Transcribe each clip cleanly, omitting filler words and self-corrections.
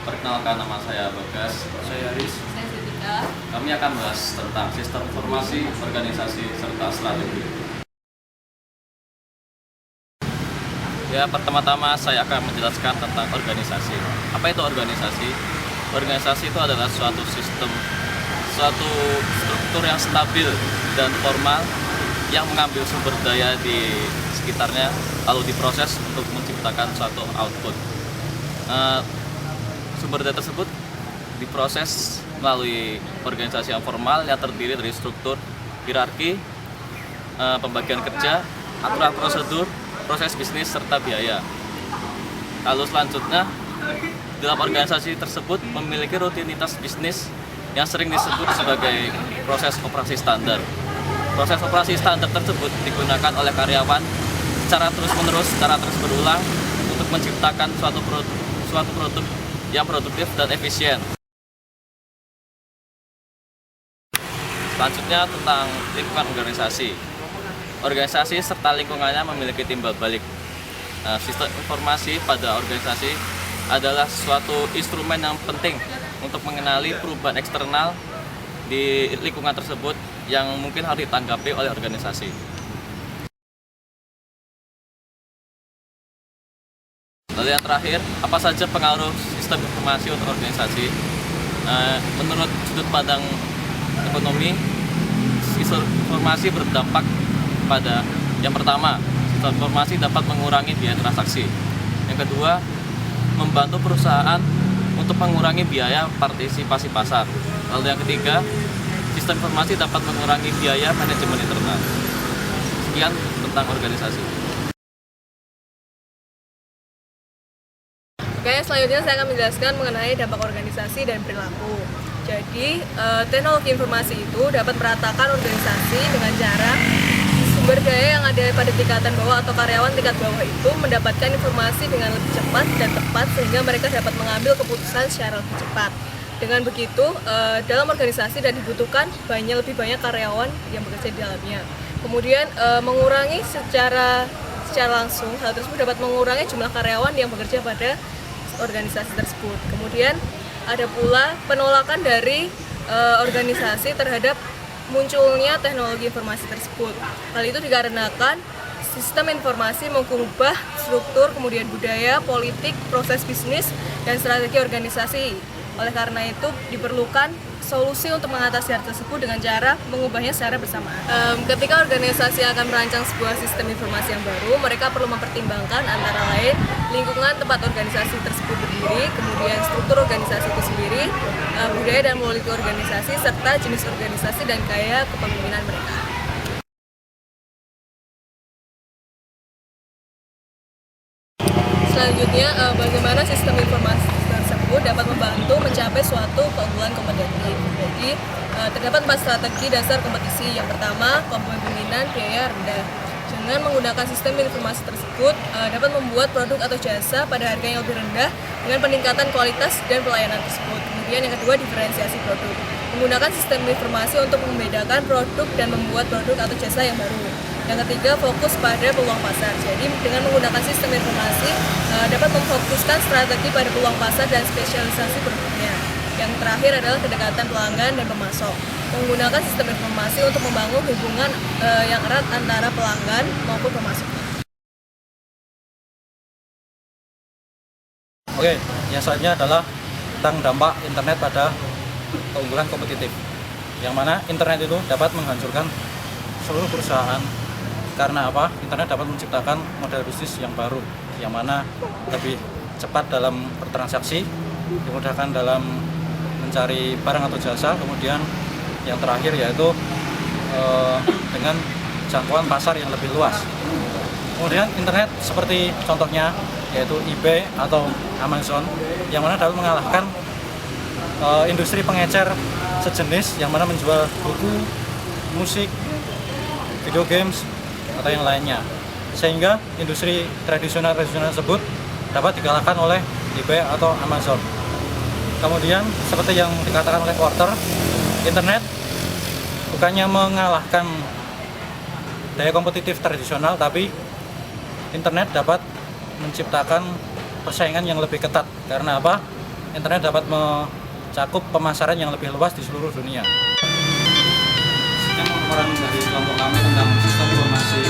Perkenalkan, nama saya Bagas. Saya Aris. Saya Sedika. Kami akan bahas tentang sistem informasi, organisasi, serta strategi. Ya, pertama-tama saya akan menjelaskan tentang organisasi. Apa itu organisasi? Organisasi itu adalah suatu sistem, suatu struktur yang stabil dan formal yang mengambil sumber daya di sekitarnya lalu diproses untuk menciptakan suatu output. Sumber daya tersebut diproses melalui organisasi yang formal yang terdiri dari struktur, hierarki, pembagian kerja, aturan prosedur, proses bisnis, serta biaya. Lalu selanjutnya, dalam organisasi tersebut memiliki rutinitas bisnis yang sering disebut sebagai proses operasi standar. Proses operasi standar tersebut digunakan oleh karyawan secara terus-menerus, secara terus berulang untuk menciptakan suatu produk yang produktif dan efisien. Selanjutnya tentang lingkungan organisasi. Organisasi serta lingkungannya memiliki timbal balik. Sistem informasi pada organisasi adalah suatu instrumen yang penting untuk mengenali perubahan eksternal di lingkungan tersebut yang mungkin harus ditanggapi oleh organisasi. Lalu yang terakhir, apa saja pengaruh sistem informasi untuk organisasi? Menurut sudut pandang ekonomi, sistem informasi berdampak pada yang pertama, sistem informasi dapat mengurangi biaya transaksi. Yang kedua, membantu perusahaan untuk mengurangi biaya partisipasi pasar. Lalu yang ketiga, sistem informasi dapat mengurangi biaya manajemen internal. Sekian tentang organisasi. Oke, selanjutnya saya akan menjelaskan mengenai dampak organisasi dan perilaku. Jadi, teknologi informasi itu dapat meratakan organisasi dengan cara sumber daya yang ada pada tingkatan bawah atau karyawan tingkat bawah itu mendapatkan informasi dengan lebih cepat dan tepat sehingga mereka dapat mengambil keputusan secara lebih cepat. Dengan begitu, dalam organisasi dan dibutuhkan lebih banyak karyawan yang bekerja di dalamnya. Kemudian mengurangi secara langsung, hal tersebut dapat mengurangi jumlah karyawan yang bekerja pada organisasi tersebut. Kemudian ada pula penolakan dari organisasi terhadap munculnya teknologi informasi tersebut. Hal itu dikarenakan sistem informasi mengubah struktur, kemudian budaya, politik, proses bisnis, dan strategi organisasi. Oleh karena itu diperlukan solusi untuk mengatasi hal tersebut dengan cara mengubahnya secara bersamaan. Ketika organisasi akan merancang sebuah sistem informasi yang baru, mereka perlu mempertimbangkan antara lain lingkungan tempat organisasi tersebut berdiri, kemudian struktur organisasi itu sendiri, budaya dan politik organisasi, serta jenis organisasi dan gaya kepemimpinan mereka. Selanjutnya, bagaimana sistem informasi tersebut dapat membantu mencapai suatu keunggulan kompetitif. Jadi, terdapat 4 strategi dasar kompetisi. Yang pertama, kepemimpinan biaya rendah. Dengan menggunakan sistem informasi tersebut, dapat membuat produk atau jasa pada harga yang lebih rendah dengan peningkatan kualitas dan pelayanan tersebut. Kemudian yang kedua, diferensiasi produk. Menggunakan sistem informasi untuk membedakan produk dan membuat produk atau jasa yang baru. Yang ketiga, fokus pada peluang pasar. Jadi dengan menggunakan sistem informasi dapat memfokuskan strategi pada peluang pasar dan spesialisasi produknya. Yang terakhir adalah kedekatan pelanggan dan pemasok. Menggunakan sistem informasi untuk membangun hubungan yang erat antara pelanggan maupun pemasok. Oke, yang selanjutnya adalah tentang dampak internet pada keunggulan kompetitif. Yang mana internet itu dapat menghancurkan seluruh perusahaan. Karena apa? Internet dapat menciptakan model bisnis yang baru, yang mana lebih cepat dalam bertransaksi, dimudahkan dalam mencari barang atau jasa, kemudian yang terakhir yaitu dengan jangkauan pasar yang lebih luas. Kemudian internet seperti contohnya yaitu eBay atau Amazon, yang mana dapat mengalahkan industri pengecer sejenis yang mana menjual buku, musik, video games, atau yang lainnya, sehingga industri tradisional tersebut dapat dikalahkan oleh eBay atau Amazon. Kemudian seperti yang dikatakan oleh Porter, internet bukannya mengalahkan daya kompetitif tradisional, tapi internet dapat menciptakan persaingan yang lebih ketat. Karena apa? internet dapat mencakup pemasaran yang lebih luas di seluruh dunia. Sekian laporan dari kelompok kami tentang sistem informasi,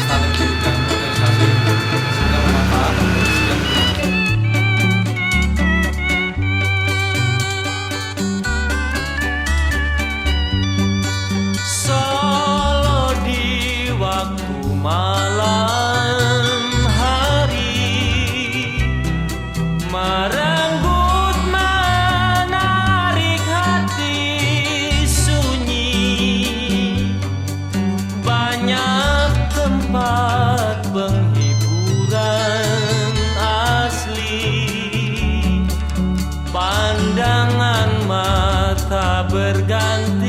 strategi, dan organisasi. Semoga bermanfaat. Sekian. Solo di waktu malam hari merenggut menarik hati sunyi, banyak tempat penghiburan asli, pandangan mata berganti